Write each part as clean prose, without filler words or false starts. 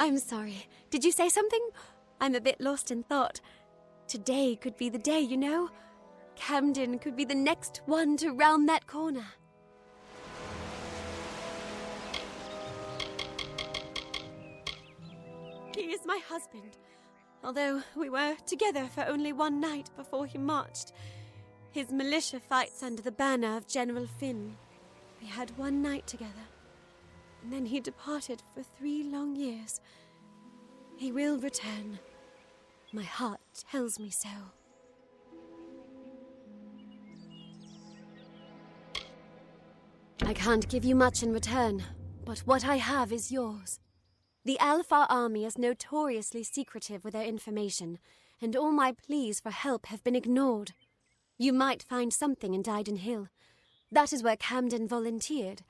I'm sorry. Did you say something? I'm a bit lost in thought. Today could be the day, you know? Camden could be the next one to round that corner. He is my husband, although we were together for only one night before he marched. His militia fights under the banner of General Finn. We had one night together, and then he departed for 3 long years. He will return. My heart tells me so. I can't give you much in return, but what I have is yours. The Alpha Army is notoriously secretive with their information, and all my pleas for help have been ignored. You might find something in Dyden Hill. That is where Camden volunteered.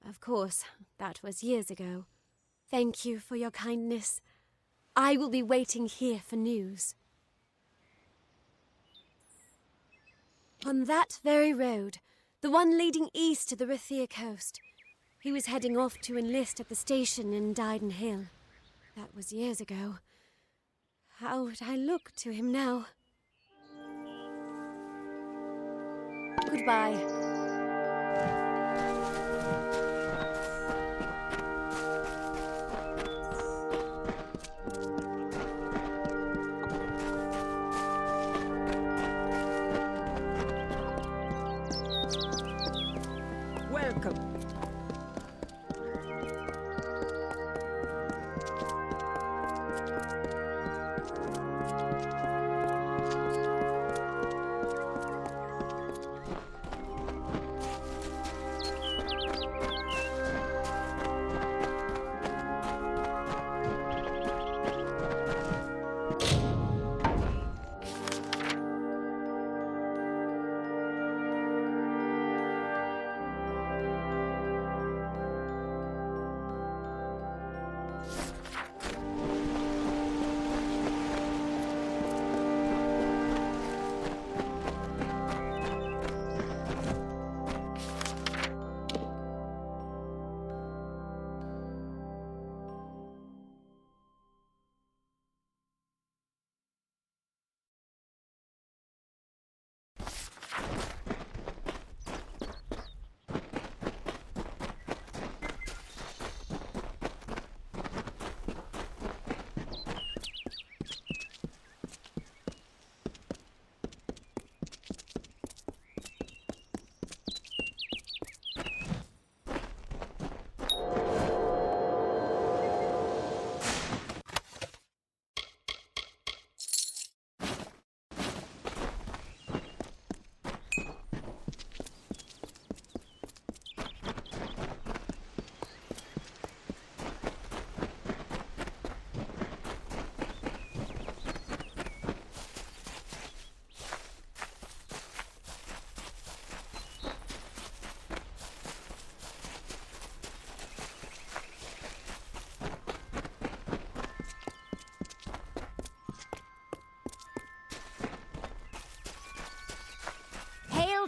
Of course, that was years ago. Thank you for your kindness. I will be waiting here for news. On that very road, the one leading east to the Rathia coast. He was heading off to enlist at the station in Dyden Hill. That was years ago. How would I look to him now? Goodbye. Welcome.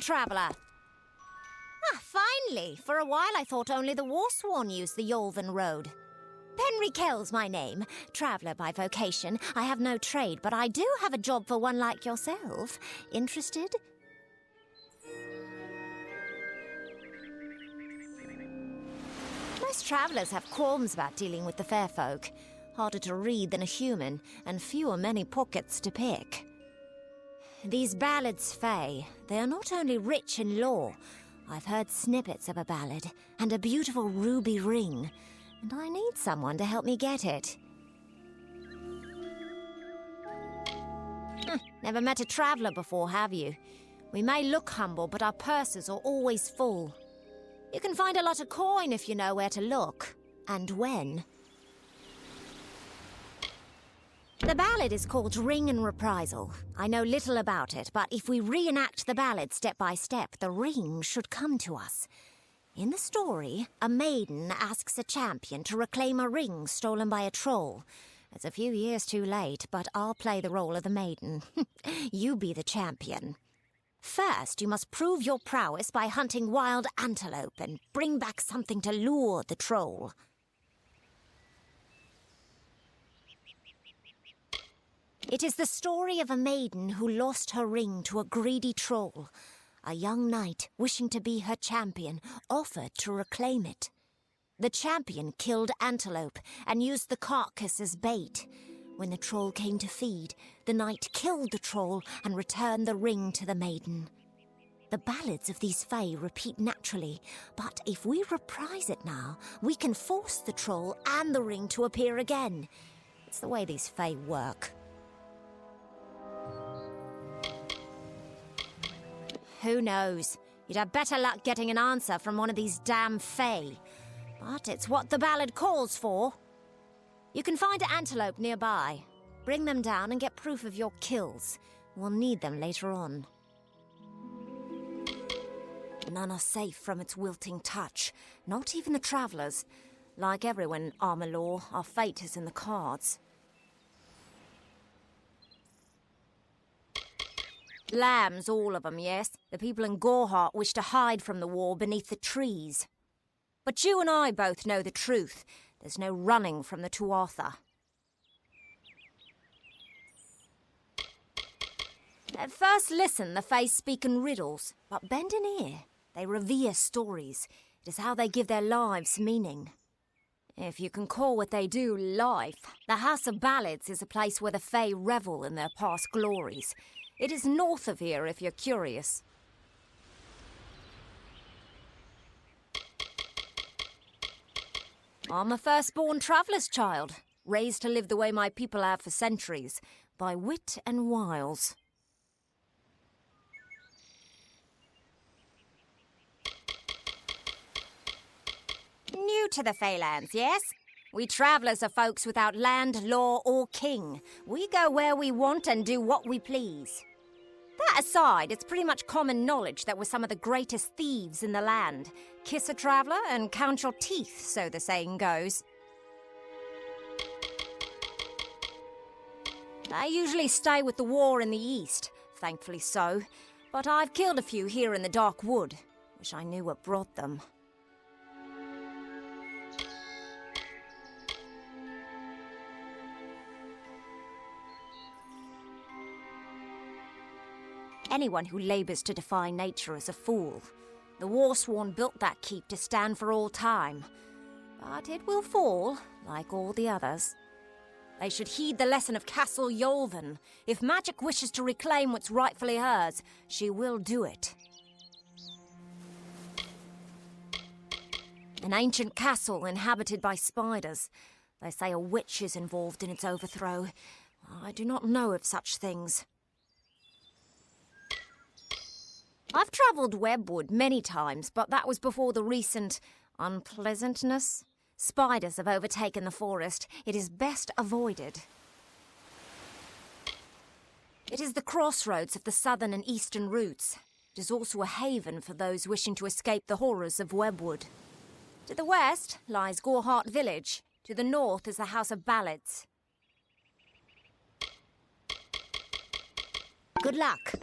Traveller. Finally! For a while I thought only the Warsworn used the Yolven Road. Penry Kell's my name, traveller by vocation. I have no trade, but I do have a job for one like yourself. Interested? Most travellers have qualms about dealing with the fair folk. Harder to read than a human, and fewer many pockets to pick. These ballads, Fae, they are not only rich in lore. I've heard snippets of a ballad, and a beautiful ruby ring, and I need someone to help me get it. Never met a traveller before, have you? We may look humble, but our purses are always full. You can find a lot of coin if you know where to look, and when. The ballad is called Ring and Reprisal. I know little about it, but if we reenact the ballad step by step, the ring should come to us. In the story, a maiden asks a champion to reclaim a ring stolen by a troll. It's a few years too late, but I'll play the role of the maiden. You be the champion. First, you must prove your prowess by hunting wild antelope and bring back something to lure the troll. It is the story of a maiden who lost her ring to a greedy troll. A young knight, wishing to be her champion, offered to reclaim it. The champion killed Antelope and used the carcass as bait. When the troll came to feed, the knight killed the troll and returned the ring to the maiden. The ballads of these fae repeat naturally, but if we reprise it now, we can force the troll and the ring to appear again. It's the way these fae work. Who knows? You'd have better luck getting an answer from one of these damn fae. But it's what the ballad calls for. You can find an antelope nearby. Bring them down and get proof of your kills. We'll need them later on. None are safe from its wilting touch, not even the travellers. Like everyone in Amalur, our fate is in the cards. Lambs, all of them, yes. The people in Gorhart wish to hide from the war beneath the trees. But you and I both know the truth. There's no running from the Tuatha. At first listen, the Fae speak in riddles, but bend an ear. They revere stories. It is how they give their lives meaning. If you can call what they do life, the House of Ballads is a place where the Fae revel in their past glories. It is north of here if you're curious. I'm a firstborn traveller's child, raised to live the way my people have for centuries, by wit and wiles. New to the Feylands, yes? We travellers are folks without land, law or king. We go where we want and do what we please. That aside, it's pretty much common knowledge that we're some of the greatest thieves in the land. Kiss a traveller and count your teeth, so the saying goes. I usually stay with the war in the east, thankfully so. But I've killed a few here in the Dark Wood. Wish I knew what brought them. Anyone who labours to defy nature is a fool. The Warsworn built that keep to stand for all time. But it will fall, like all the others. They should heed the lesson of Castle Yolven. If magic wishes to reclaim what's rightfully hers, she will do it. An ancient castle inhabited by spiders. They say a witch is involved in its overthrow. I do not know of such things. I've travelled Webwood many times, but that was before the recent unpleasantness. Spiders have overtaken the forest. It is best avoided. It is the crossroads of the southern and eastern routes. It is also a haven for those wishing to escape the horrors of Webwood. To the west lies Gorhart Village. To the north is the House of Ballads. Good luck.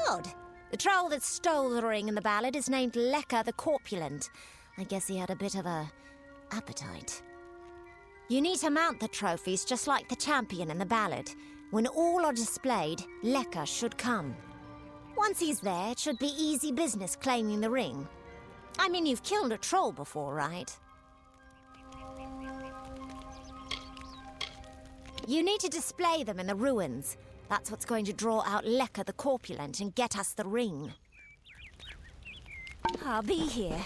Good. The troll that stole the ring in the ballad is named Lecker the Corpulent. I guess he had a bit of a appetite. You need to mount the trophies just like the champion in the ballad. When all are displayed, Lecker should come. Once he's there, it should be easy business claiming the ring. I mean, you've killed a troll before, right? You need to display them in the ruins. That's what's going to draw out Lecker the Corpulent and get us the ring. I'll be here.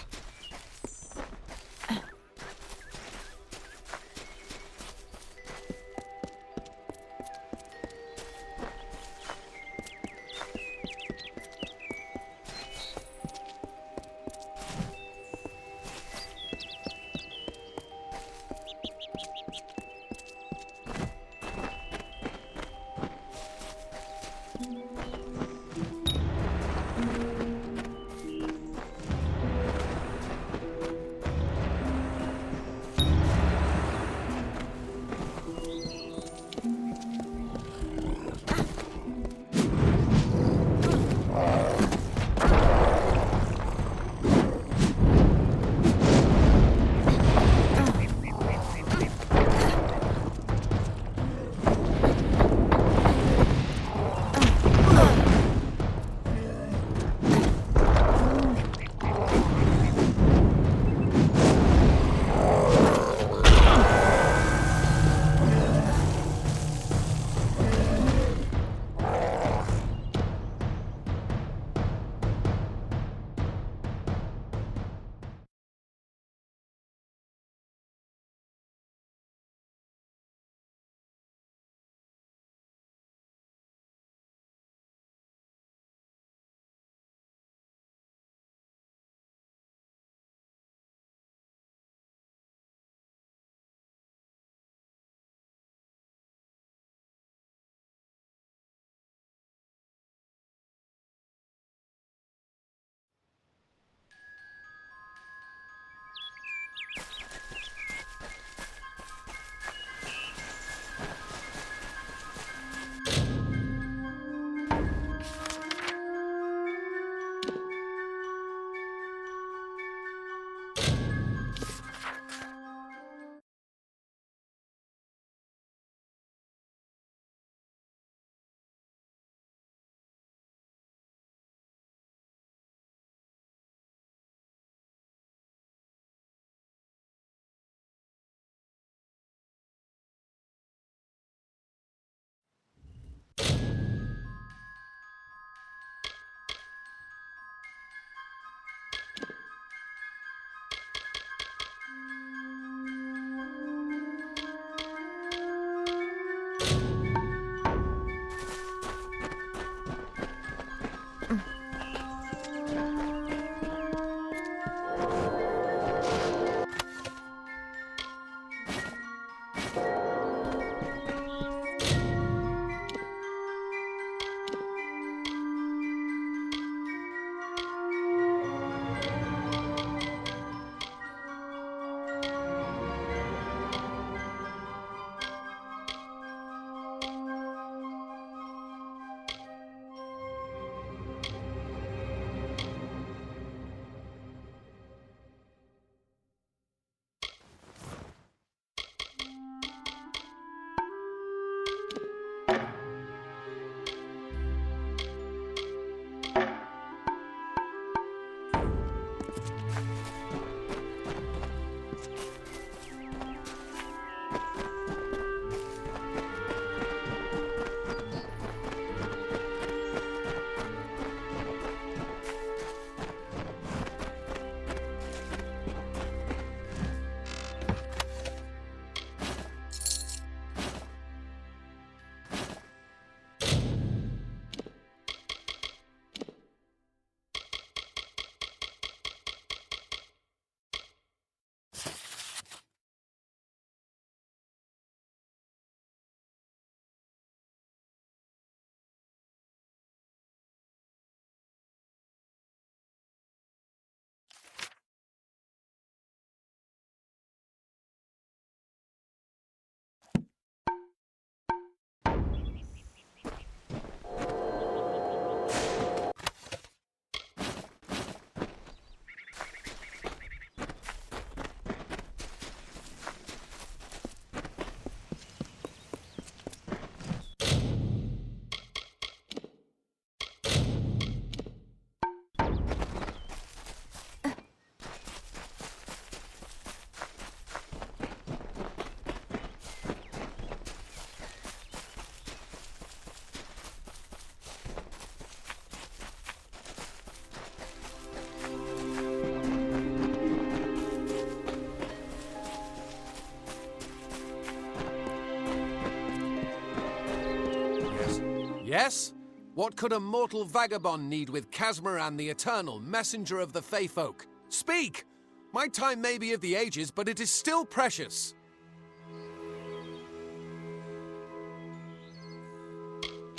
Yes? What could a mortal vagabond need with Casmaran the Eternal, messenger of the Fey folk? Speak! My time may be of the ages, but it is still precious.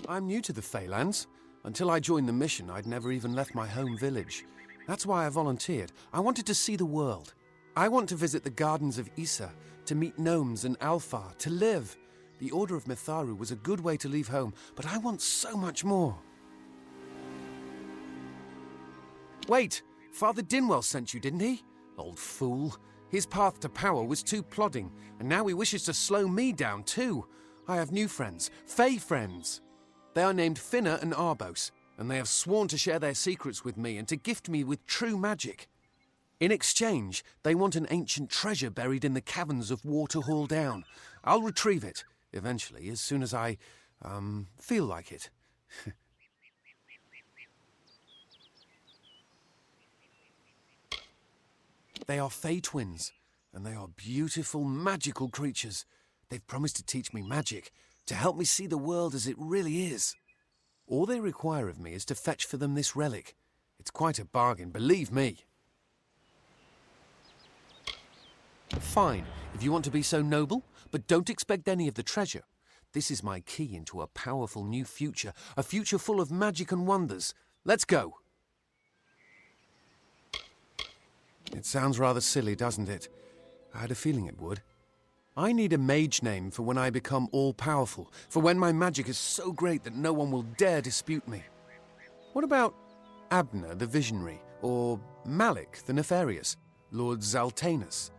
I'm new to the Feylands. Until I joined the mission, I'd never even left my home village. That's why I volunteered. I wanted to see the world. I want to visit the gardens of Issa, to meet gnomes and Alfar, to live. The Order of Mitharu was a good way to leave home, but I want so much more. Wait, Father Dinwell sent you, didn't he? Old fool. His path to power was too plodding, and now he wishes to slow me down too. I have new friends, Fey friends. They are named Finna and Arbos, and they have sworn to share their secrets with me and to gift me with true magic. In exchange, they want an ancient treasure buried in the caverns of Waterhall Down. I'll retrieve it, eventually, as soon as I, feel like it. They are Fey twins, and they are beautiful, magical creatures. They've promised to teach me magic, to help me see the world as it really is. All they require of me is to fetch for them this relic. It's quite a bargain, believe me. Fine, if you want to be so noble, but don't expect any of the treasure. This is my key into a powerful new future, a future full of magic and wonders. Let's go. It sounds rather silly, doesn't it? I had a feeling it would. I need a mage name for when I become all-powerful, for when my magic is so great that no one will dare dispute me. What about Abner the Visionary, or Malik the Nefarious, Lord Zaltanus?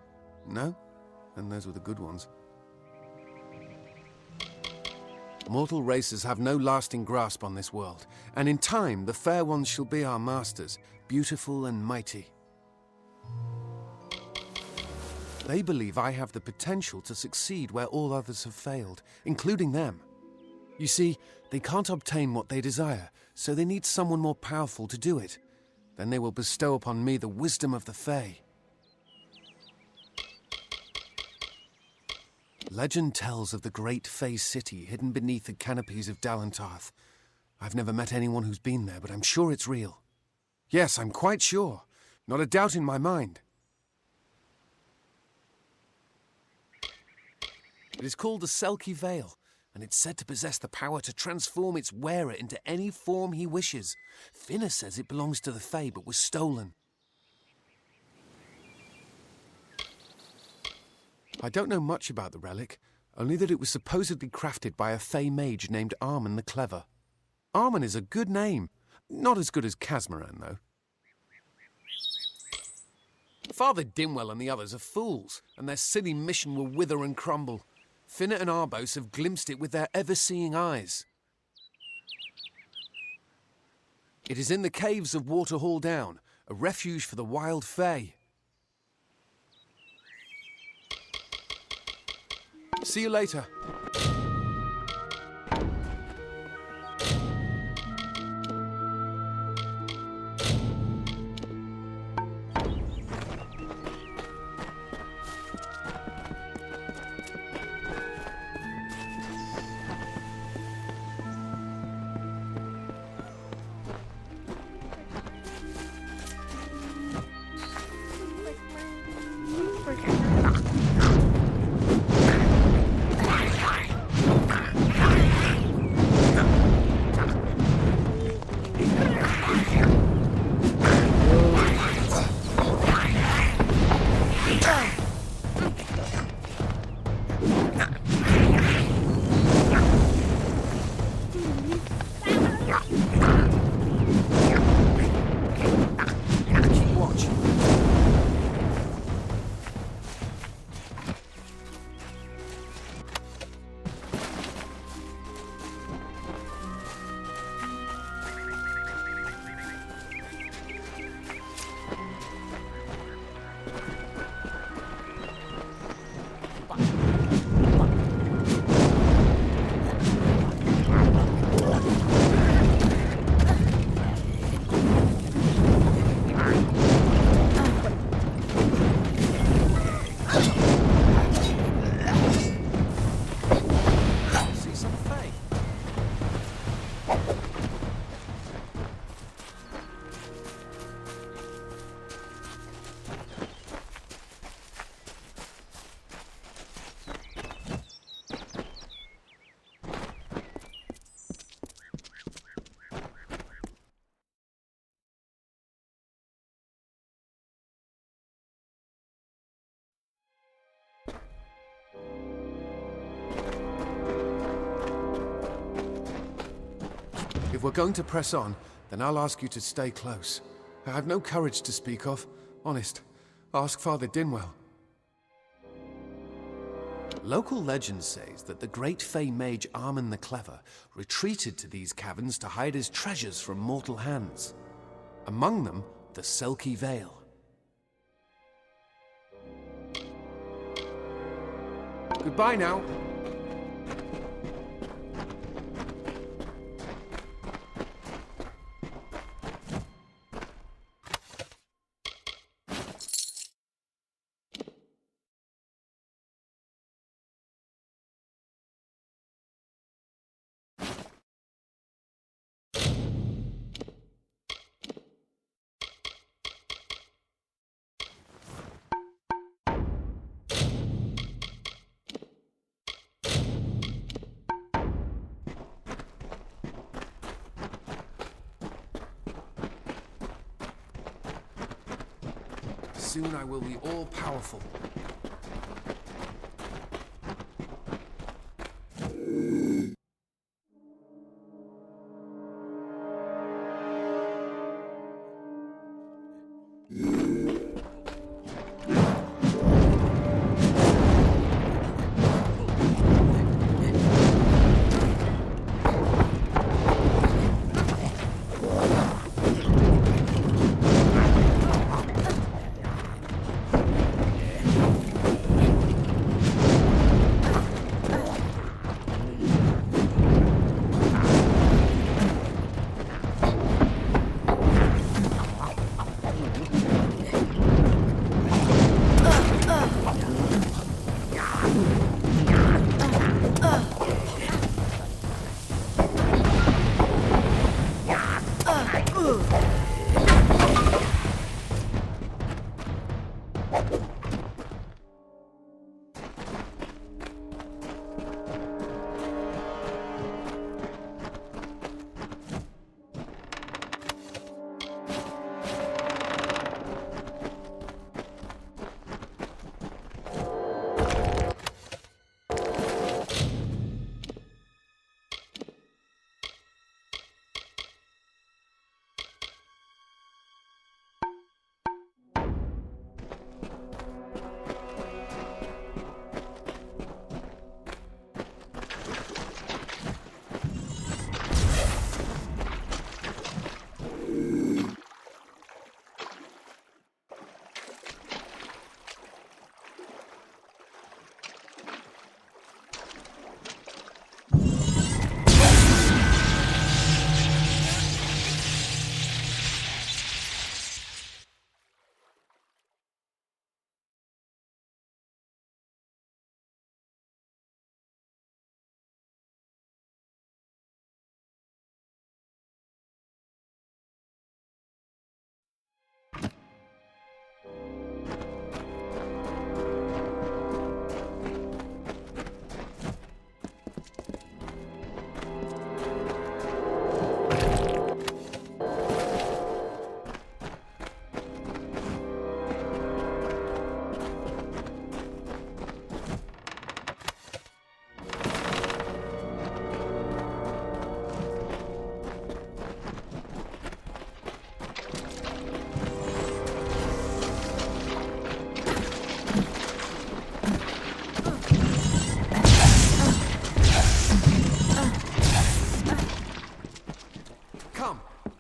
No? And those were the good ones. Mortal races have no lasting grasp on this world, and in time the fair ones shall be our masters, beautiful and mighty. They believe I have the potential to succeed where all others have failed, including them. You see, they can't obtain what they desire, so they need someone more powerful to do it. Then they will bestow upon me the wisdom of the Fae. Legend tells of the great Fey city hidden beneath the canopies of Dalantarth. I've never met anyone who's been there, but I'm sure it's real. Yes, I'm quite sure. Not a doubt in my mind. It is called the Selkie Veil, and it's said to possess the power to transform its wearer into any form he wishes. Finna says it belongs to the Fae, but was stolen. I don't know much about the relic, only that it was supposedly crafted by a Fey mage named Armen the Clever. Armen is a good name. Not as good as Casmaran, though. Father Dinwell and the others are fools, and their silly mission will wither and crumble. Finna and Arbos have glimpsed it with their ever-seeing eyes. It is in the caves of Waterhall Down, a refuge for the wild Fae. See you later. we're going to press on, then I'll ask you to stay close. I have no courage to speak of. Honest. Ask Father Dinwell. Local legend says that the great Fey mage Armin the Clever retreated to these caverns to hide his treasures from mortal hands. Among them, the Selkie Veil. Goodbye now. Soon I will be all-powerful.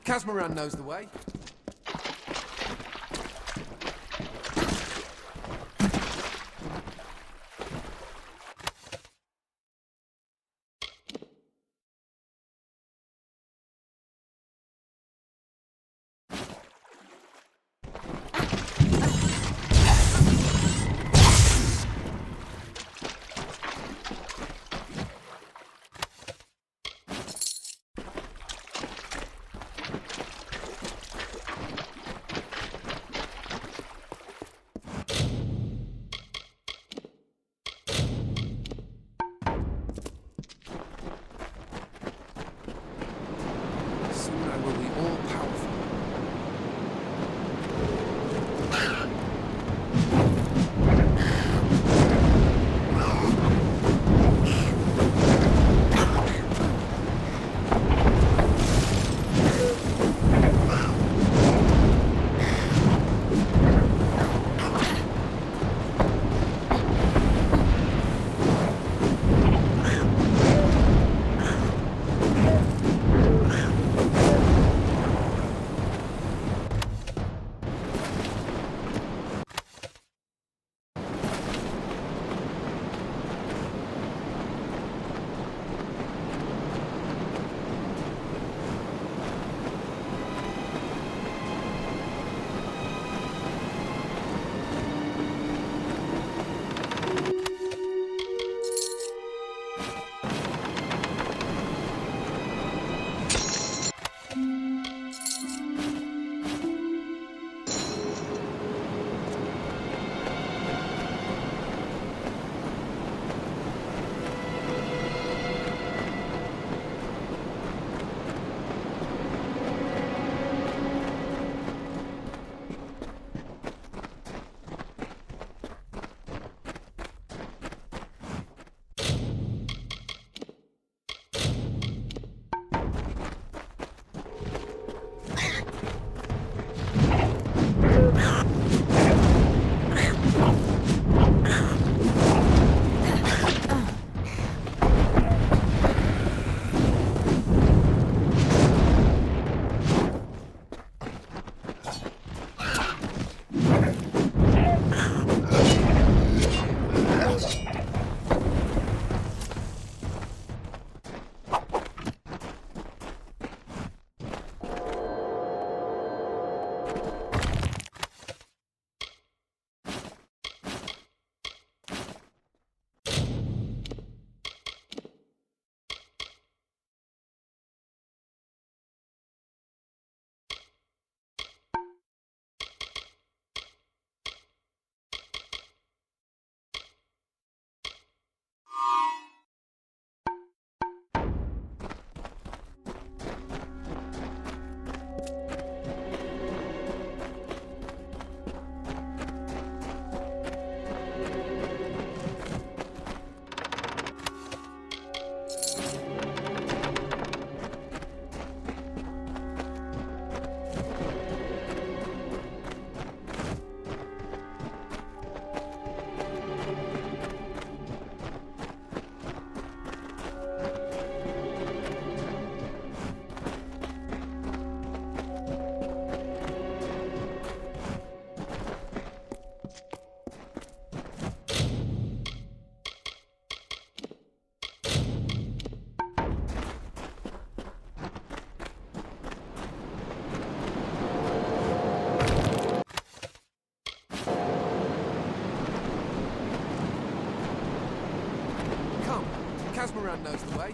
Casmaran knows the way. Casmaran knows the way.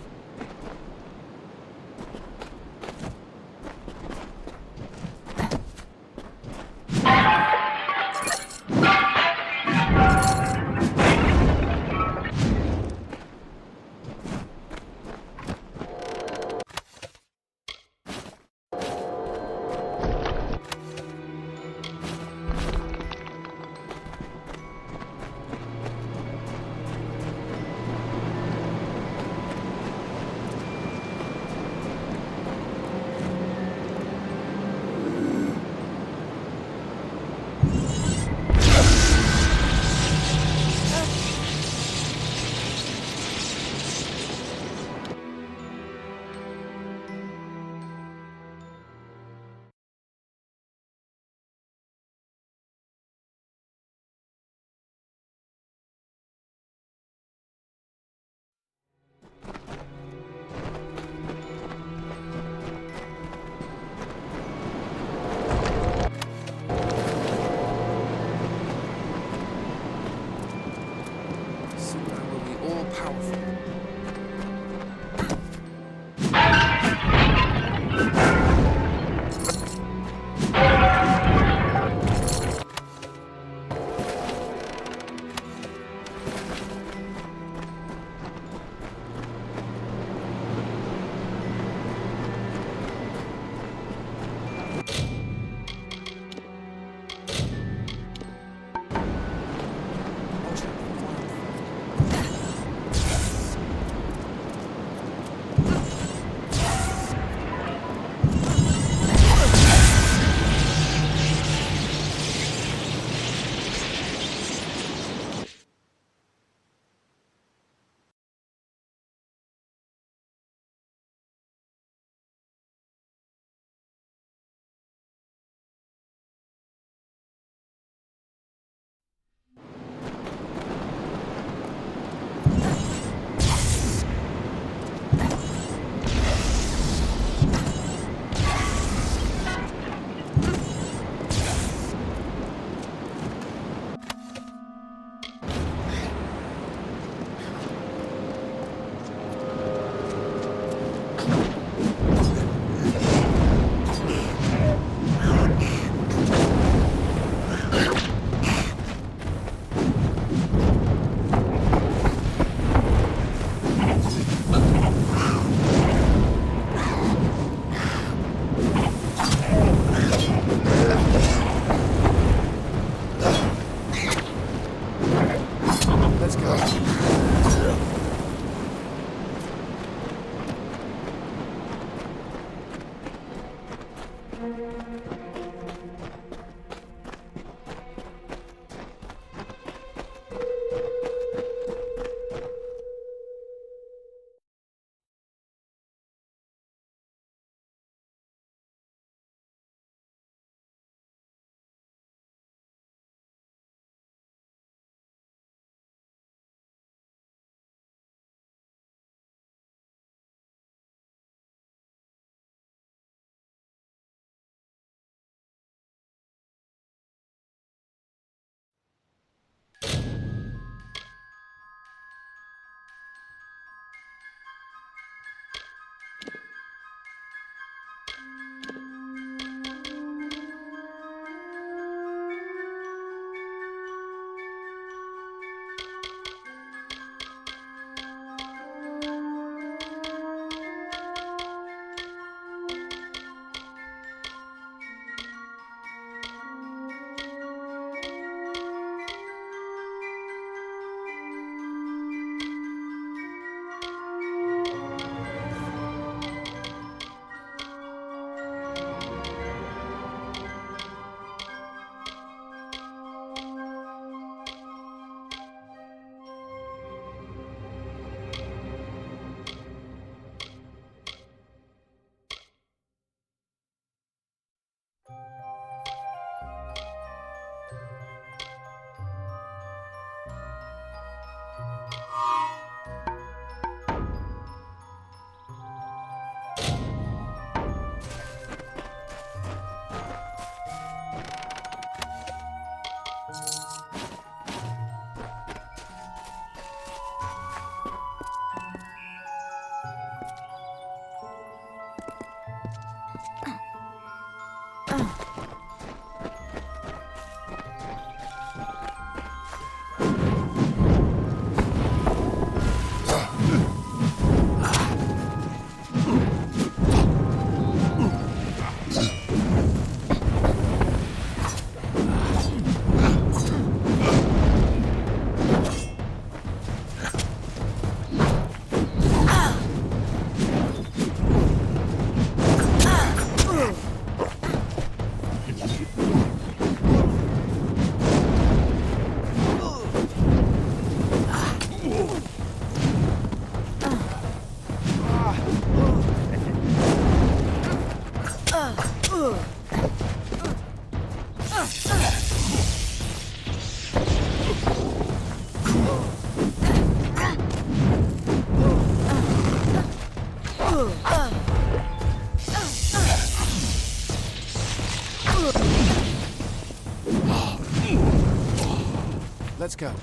Let's go.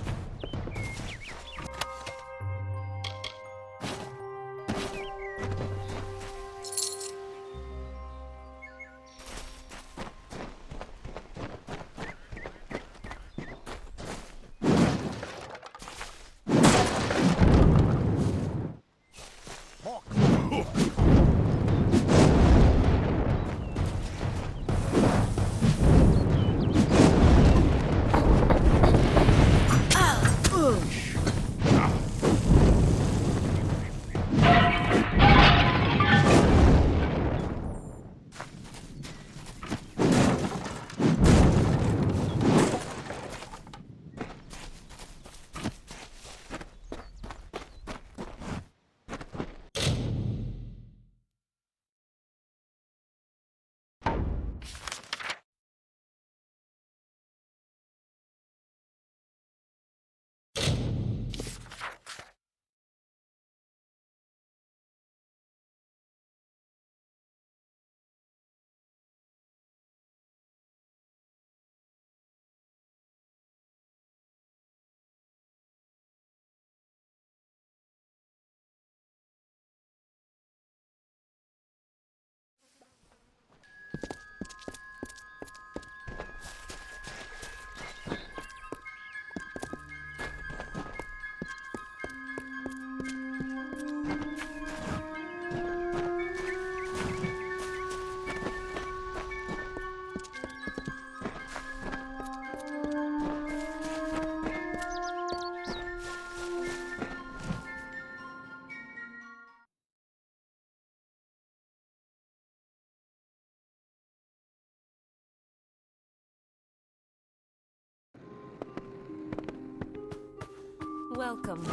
Welcome.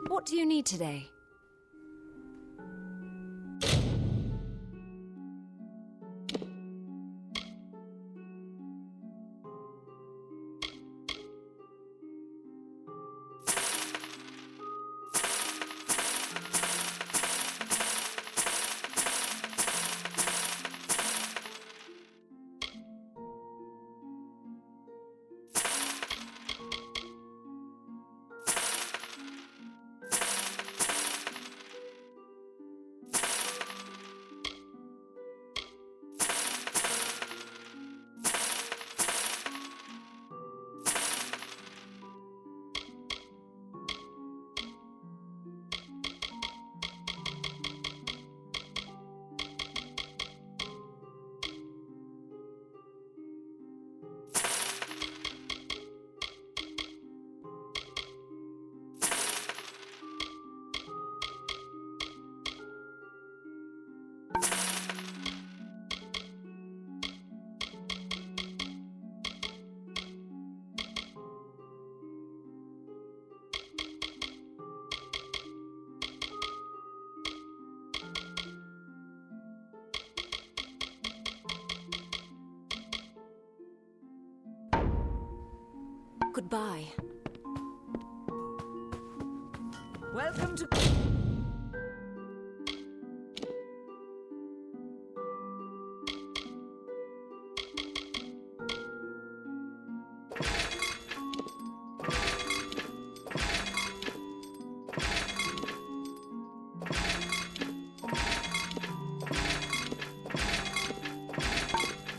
What do you need today? Goodbye. Welcome to...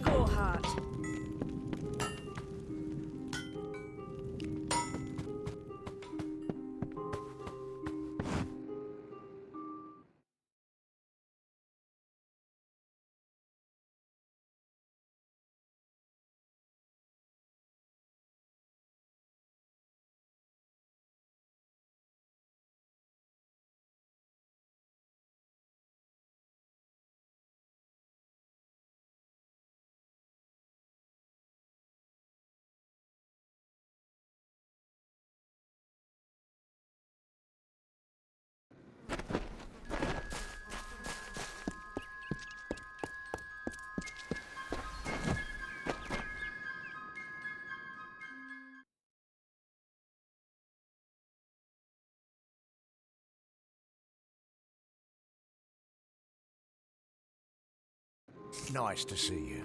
Go hard. Nice to see you.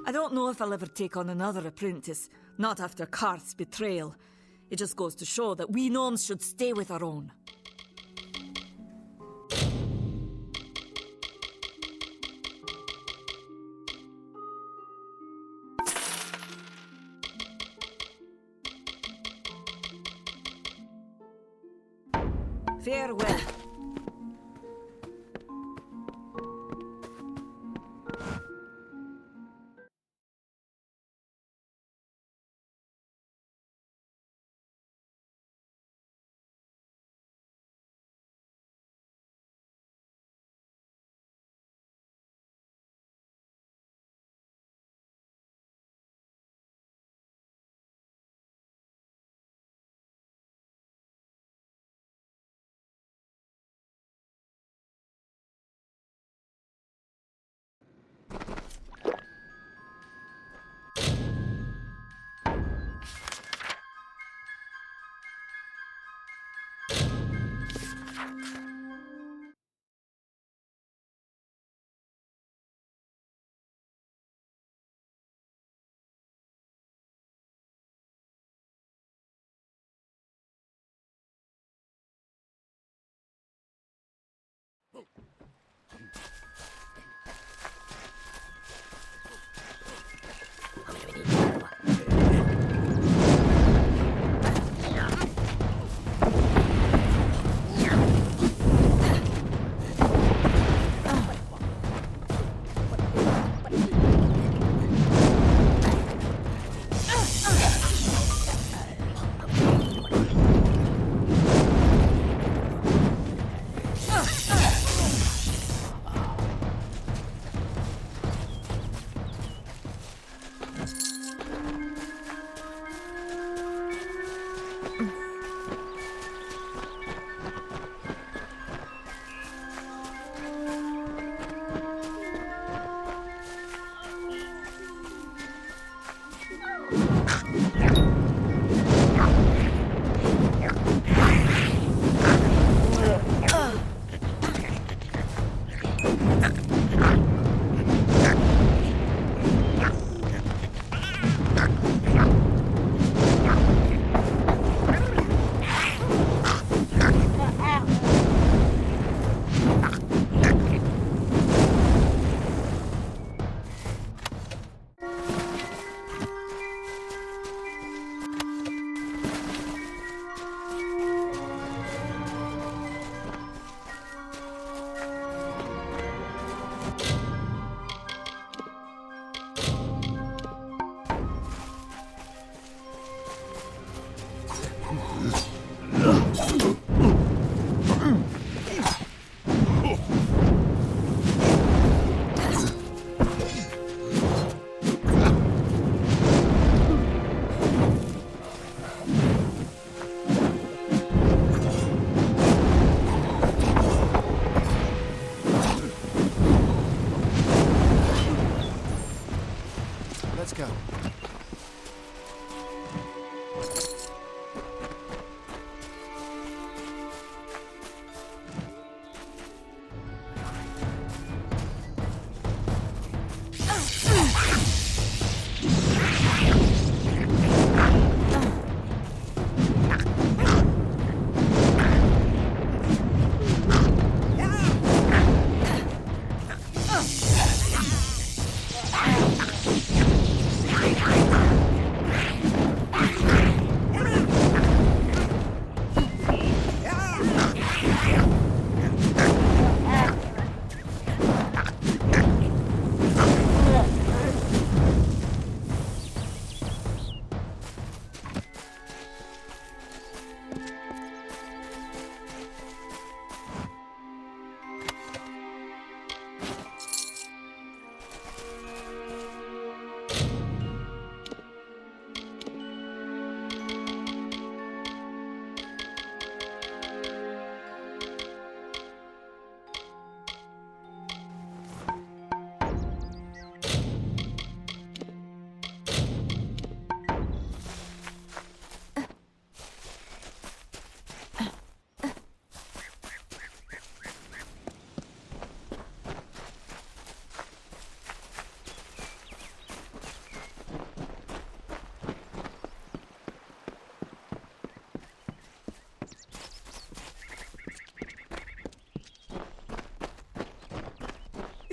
I don't know if I'll ever take on another apprentice, not after Karth's betrayal. It just goes to show that we gnomes should stay with our own. Farewell. Let's go. Ah!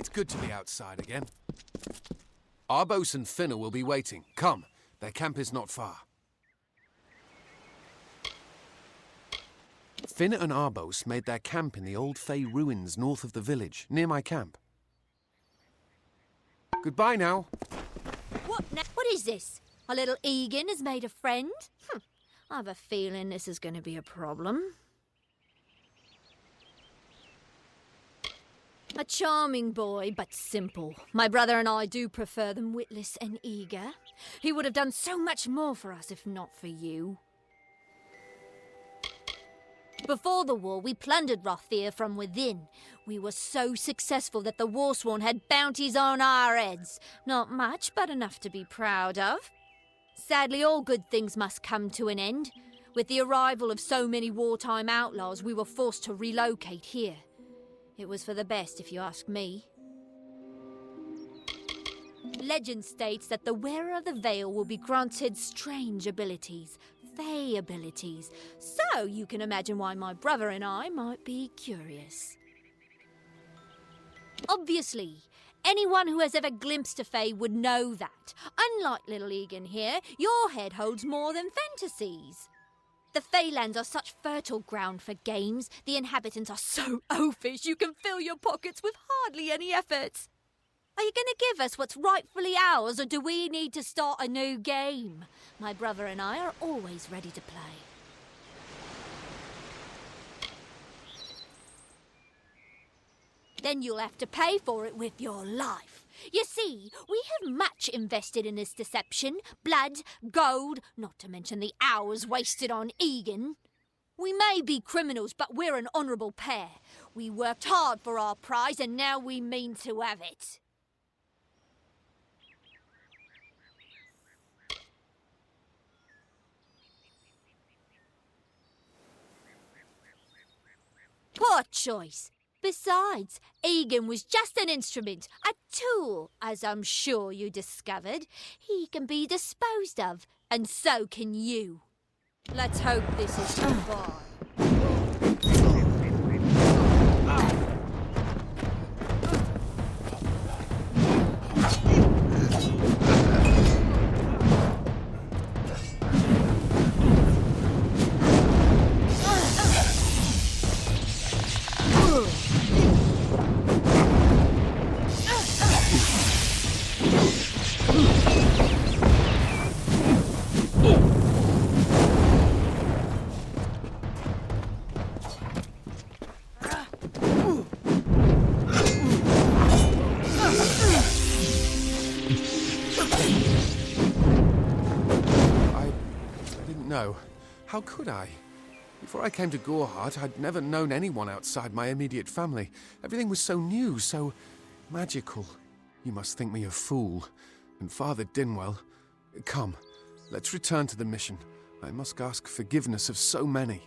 It's good to be outside again. Arbos and Finna will be waiting. Come, their camp is not far. Finna and Arbos made their camp in the old Fey ruins north of the village, near my camp. Goodbye now. What is this? Our little Egan has made a friend? I have a feeling this is going to be a problem. A charming boy, but simple. My brother and I do prefer them witless and eager. He would have done so much more for us if not for you. Before the war, we plundered Rothir from within. We were so successful that the Warsworn had bounties on our heads. Not much, but enough to be proud of. Sadly, all good things must come to an end. With the arrival of so many wartime outlaws, we were forced to relocate here. It was for the best, if you ask me. Legend states that the wearer of the veil will be granted strange abilities, Fey abilities. So you can imagine why my brother and I might be curious. Obviously, anyone who has ever glimpsed a Fey would know that. Unlike little Egan here, your head holds more than fantasies. The Feylands are such fertile ground for games. The inhabitants are so oafish you can fill your pockets with hardly any effort. Are you going to give us what's rightfully ours, or do we need to start a new game? My brother and I are always ready to play. Then you'll have to pay for it with your life. You see, we have much invested in this deception. Blood, gold, not to mention the hours wasted on Egan. We may be criminals, but we're an honourable pair. We worked hard for our prize, and now we mean to have it. Poor choice. Besides, Egan was just an instrument, a tool, as I'm sure you discovered. He can be disposed of, and so can you. Let's hope this is goodbye. No. How could I? Before I came to Gorehart, I'd never known anyone outside my immediate family. Everything was so new, so magical. You must think me a fool. And Father Dinwell... Come, let's return to the mission. I must ask forgiveness of so many.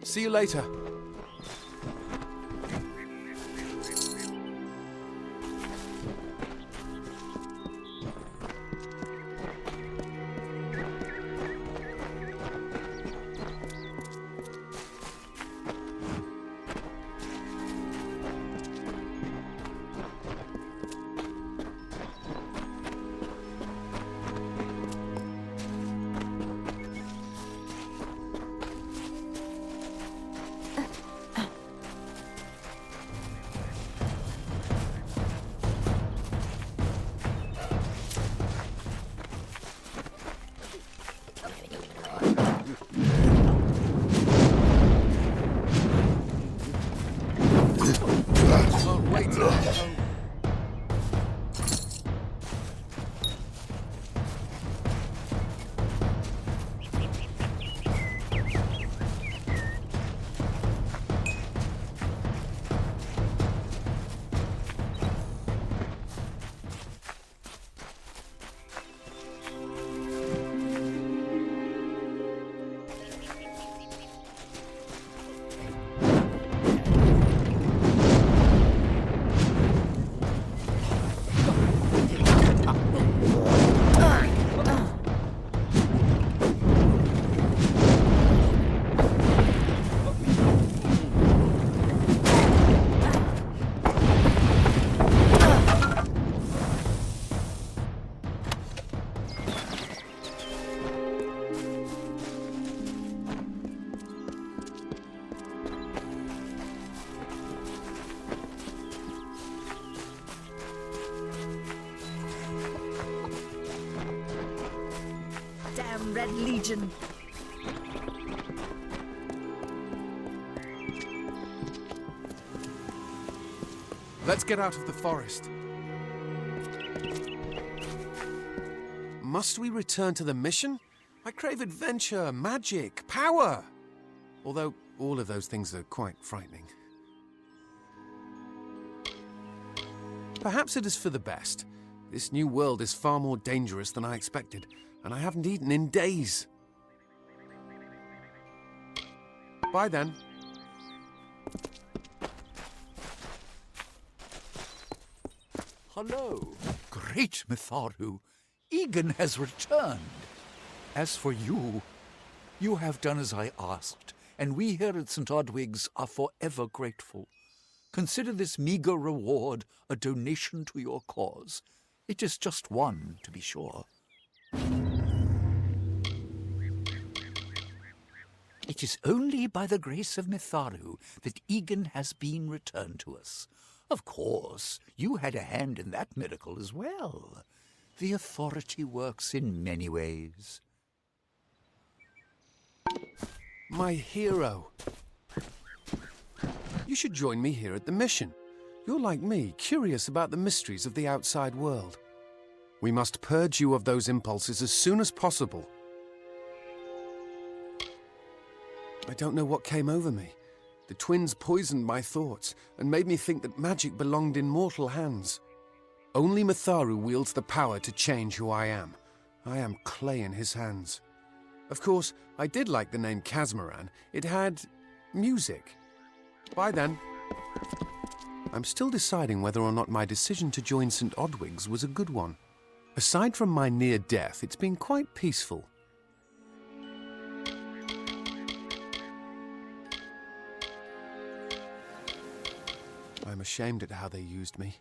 See you later. down, Red Legion. Let's get out of the forest. Must we return to the mission? I crave adventure, magic, power. Although all of those things are quite frightening. Perhaps it is for the best. This new world is far more dangerous than I expected, and I haven't eaten in days. Bye then. Hello. Great Mitharu. Egan has returned. As for you, you have done as I asked, and we here at St. Odwig's are forever grateful. Consider this meager reward a donation to your cause. It is just one, to be sure. It is only by the grace of Mitharu that Egan has been returned to us. Of course, you had a hand in that miracle as well. The authority works in many ways. My hero. You should join me here at the mission. You're like me, curious about the mysteries of the outside world. We must purge you of those impulses as soon as possible. I don't know what came over me. The twins poisoned my thoughts and made me think that magic belonged in mortal hands. Only Mitharu wields the power to change who I am. I am clay in his hands. Of course, I did like the name Casmaran. It had music. Bye then. I'm still deciding whether or not my decision to join St. Odwig's was a good one. Aside from my near death, it's been quite peaceful. I'm ashamed at how they used me.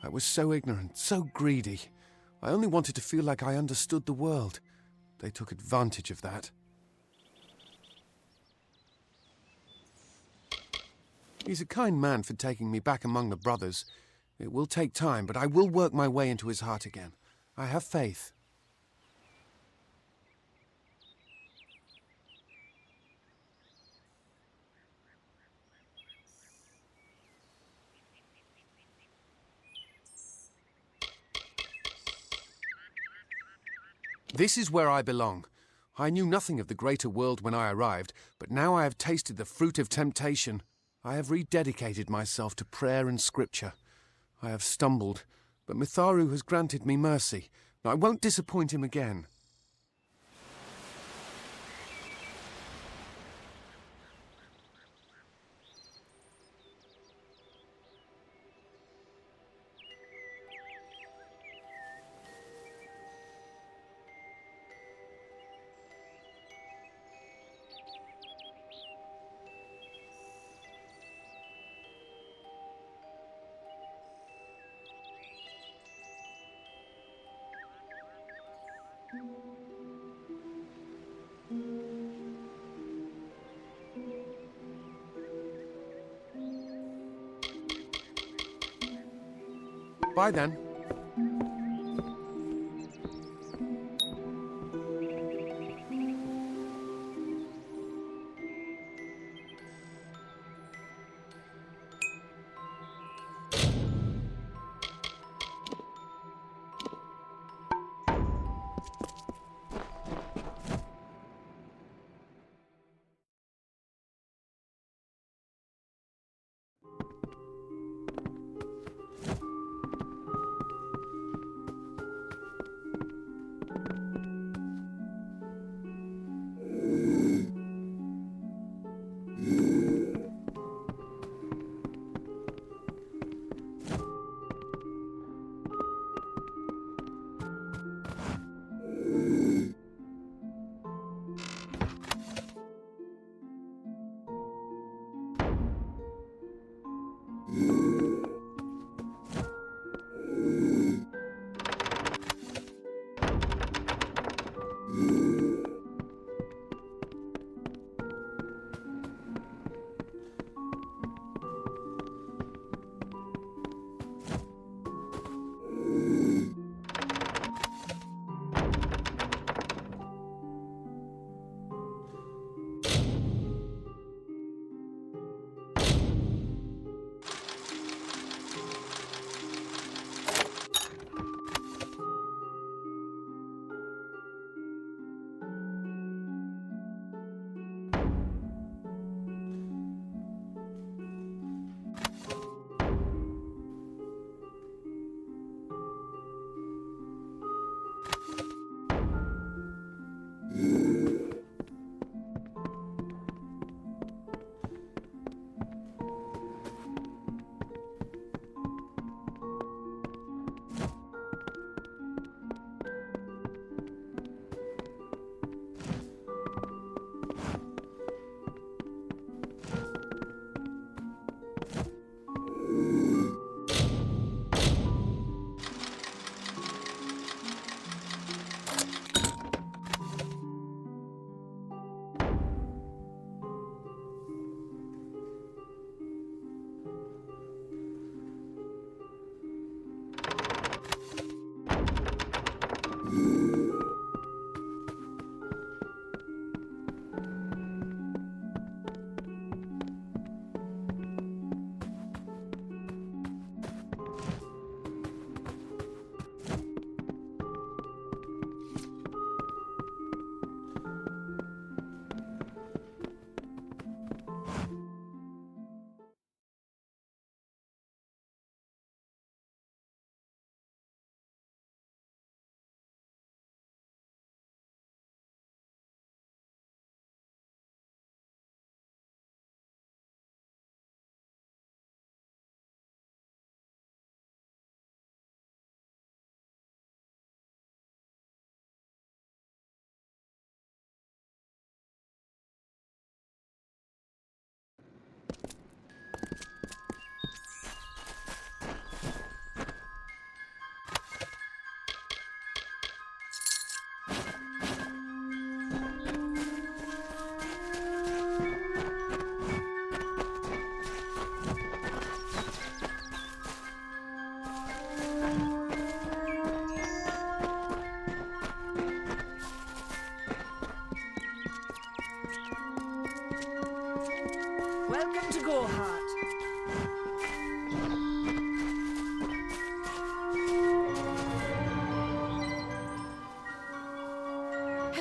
I was so ignorant, so greedy. I only wanted to feel like I understood the world. They took advantage of that. He's a kind man for taking me back among the brothers. It will take time, but I will work my way into his heart again. I have faith. This is where I belong. I knew nothing of the greater world when I arrived, but now I have tasted the fruit of temptation. I have rededicated myself to prayer and scripture. I have stumbled, but Mitharu has granted me mercy. I won't disappoint him again. Bye then.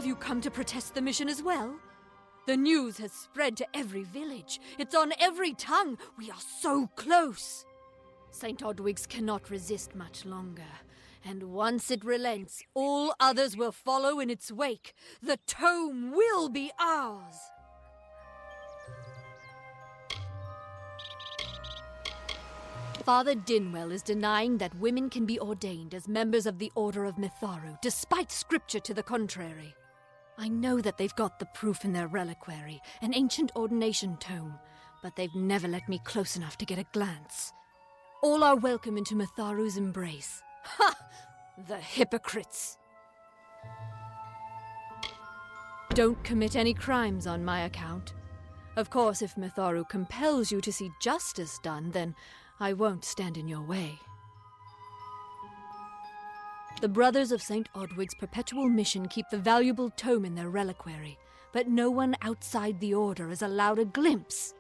Have you come to protest the mission as well? The news has spread to every village. It's on every tongue. We are so close. St. Odwig's cannot resist much longer. And once it relents, all others will follow in its wake. The tome will be ours. Father Dinwell is denying that women can be ordained as members of the Order of Mitharu, despite scripture to the contrary. I know that they've got the proof in their reliquary, an ancient ordination tome, but they've never let me close enough to get a glance. All are welcome into Mitharu's embrace. Ha! The hypocrites! Don't commit any crimes on my account. Of course, if Mitharu compels you to see justice done, then I won't stand in your way. The Brothers of St. Odwig's perpetual mission keep the valuable tome in their reliquary, but no one outside the Order is allowed a glimpse.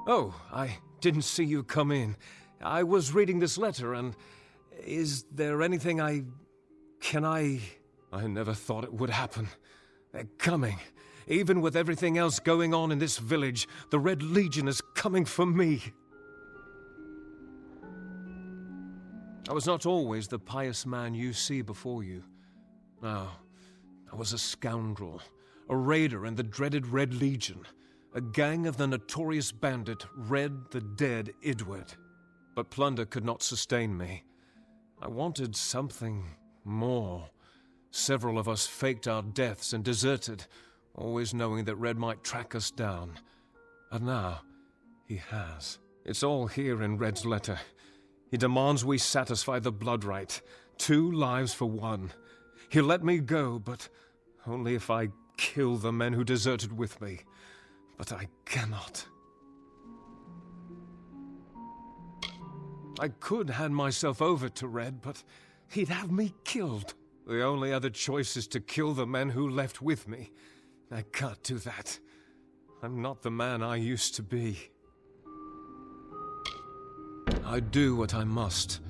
Oh, I didn't see you come in. I was reading this letter, and is there anything I never thought it would happen. They're coming. Even with everything else going on in this village, the Red Legion is coming for me. I was not always the pious man you see before you. No, I was a scoundrel, a raider in the dreaded Red Legion, a gang of the notorious bandit Red the Dead Edward. But plunder could not sustain me. I wanted something more. Several of us faked our deaths and deserted, always knowing that Red might track us down. And now, he has. It's all here in Red's letter. He demands we satisfy the blood rite. 2 lives for 1. He'll let me go, but only if I kill the men who deserted with me. But I cannot. I could hand myself over to Red, but he'd have me killed. The only other choice is to kill the men who left with me. I can't do that. I'm not the man I used to be. I do what I must.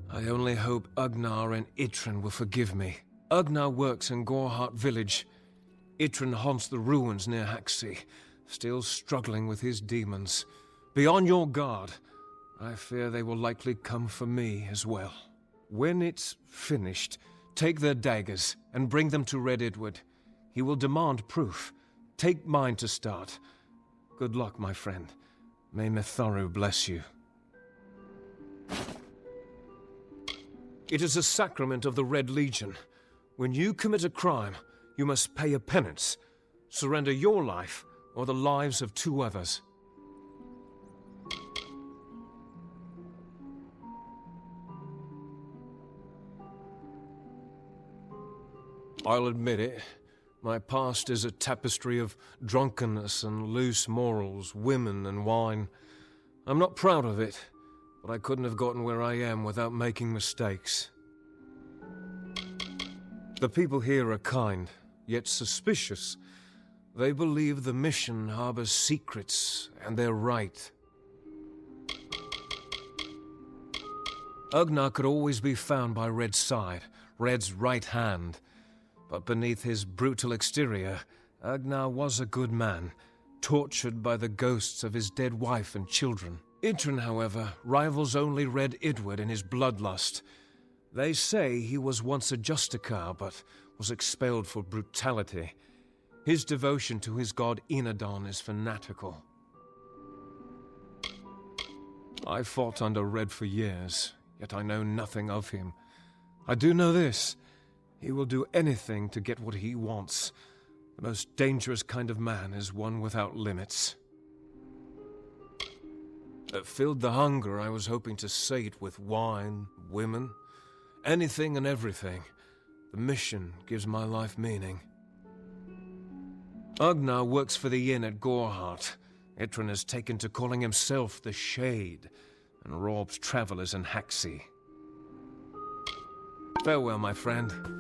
I only hope Ugnar and Itrin will forgive me. Ugnar works in Gorhart village. Itrin haunts the ruins near Haxi, still struggling with his demons. Be on your guard. I fear they will likely come for me as well. When it's finished, take their daggers and bring them to Red Edward. He will demand proof. Take mine to start. Good luck, my friend. May Mitharu bless you. It is a sacrament of the Red Legion. When you commit a crime, you must pay a penance. Surrender your life or the lives of 2 others. I'll admit it. My past is a tapestry of drunkenness and loose morals, women and wine. I'm not proud of it, but I couldn't have gotten where I am without making mistakes. The people here are kind, yet suspicious. They believe the mission harbors secrets, and they're right. Ugnar could always be found by Red's side, Red's right hand. But beneath his brutal exterior, Ugnar was a good man, tortured by the ghosts of his dead wife and children. Itrin, however, rivals only Red Edward in his bloodlust. They say he was once a Justicar, but was expelled for brutality. His devotion to his god Enadon is fanatical. I fought under Red for years, yet I know nothing of him. I do know this. He will do anything to get what he wants. The most dangerous kind of man is one without limits. Filled the hunger I was hoping to sate with wine, women, anything and everything. The mission gives my life meaning. Ugnar works for the inn at Gorhart. Itrin has taken to calling himself the Shade, and robs travelers in Haxi. Farewell, my friend.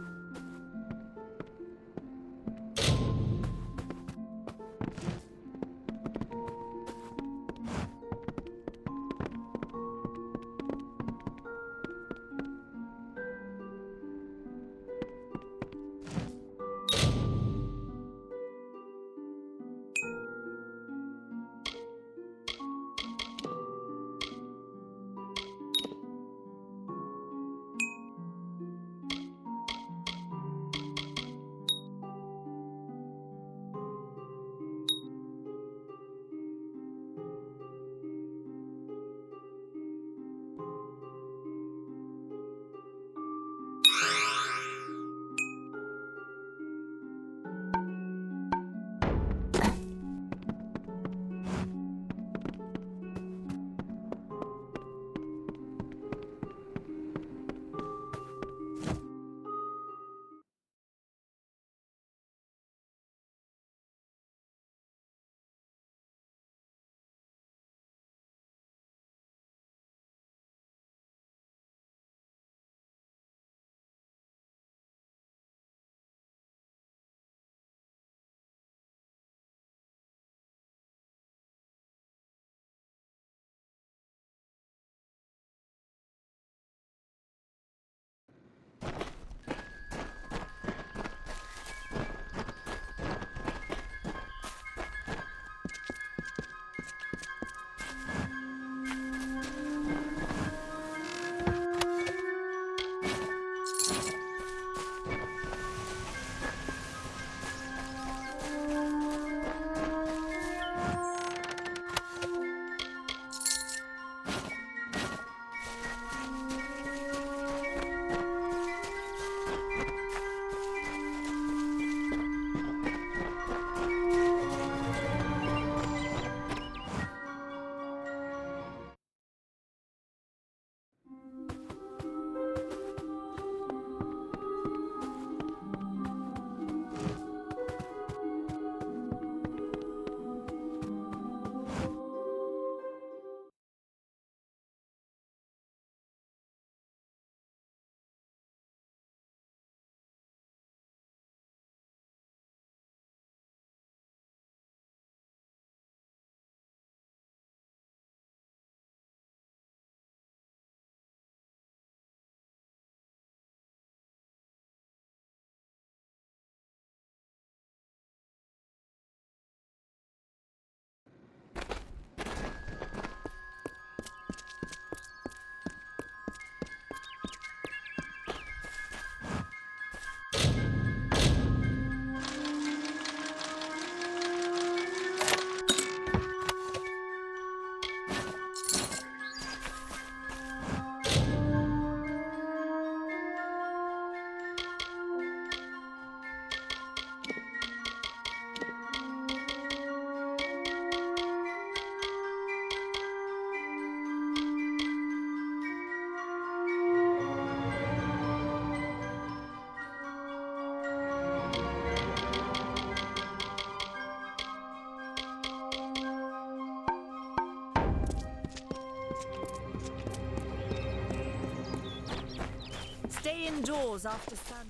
stay indoors after sundown.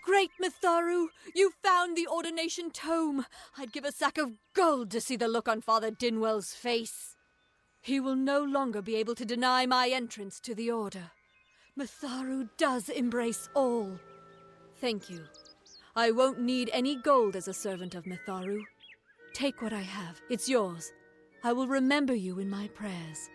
Great Mitharu! You found the ordination tome! I'd give a sack of gold to see the look on Father Dinwell's face. He will no longer be able to deny my entrance to the Order. Mitharu does embrace all. Thank you. I won't need any gold as a servant of Mitharu. Take what I have. It's yours. I will remember you in my prayers.